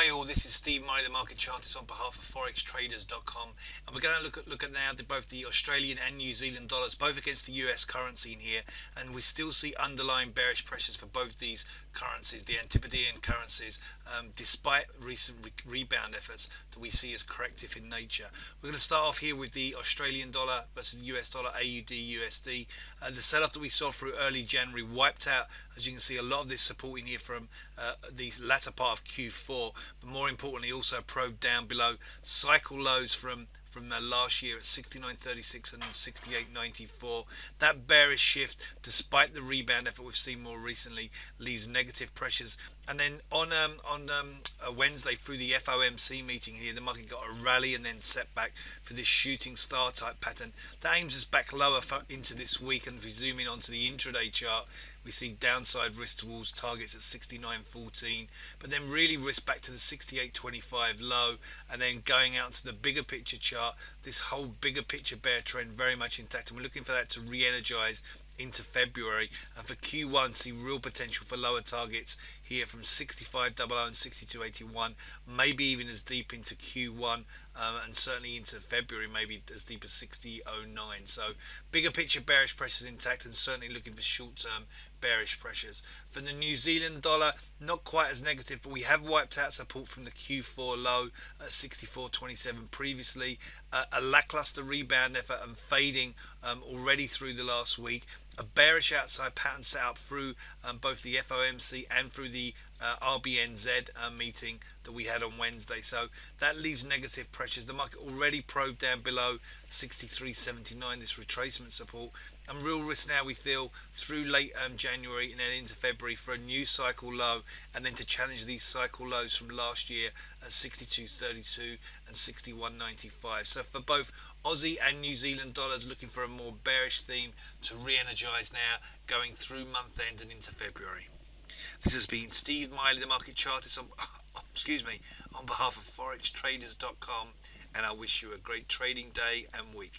Hi all, this is Steve Murray, the market chartist on behalf of forextraders.com, and we're going to look at now both the Australian and New Zealand dollars, both against the US currency in here, and we still see underlying bearish pressures for both these currencies, the Antipodean currencies, despite recent rebound efforts that we see as corrective in nature. We're going to start off here with the Australian dollar versus the US dollar, AUDUSD. The sell-off that we saw through early January wiped out, as you can see, a lot of this support in here from the latter part of Q4, but more importantly also probed down below cycle lows from last year at 69.36 and 68.94. That bearish shift, despite the rebound effort we've seen more recently, leaves negative pressures. And then on a Wednesday through the FOMC meeting here, the market got a rally and then set back for this shooting star type pattern that aims us back lower into this week. And if we zoom in onto the intraday chart, we see downside risk towards targets at 69.14, but then really risk back to the 68.25 low, and then going out to the bigger picture chart, this whole bigger picture bear trend very much intact, and we're looking for that to re-energize into February, and for Q1 see real potential for lower targets here from 65.00 and 62.81, maybe even as deep into Q1, and certainly into February, maybe as deep as 60.09. So bigger picture bearish pressures intact, and certainly looking for short-term bearish pressures. For the New Zealand dollar, not quite as negative, but we have wiped out support from the Q4 low at 64.27 previously. A lackluster rebound effort and fading already through the last week. A bearish outside pattern set up through both the FOMC and through the RBNZ meeting that we had on Wednesday. So that leaves negative pressures. The market already probed down below 63.79, this retracement support. And real risk now, we feel, through late January and then into February for a new cycle low, and then to challenge these cycle lows from last year at 62.32 and 61.95. So for both Aussie and New Zealand dollars, looking for a more bearish theme to re-energize now going through month end and into February. This has been Steve Miley, the market chartist on behalf of forextraders.com, and I wish you a great trading day and week.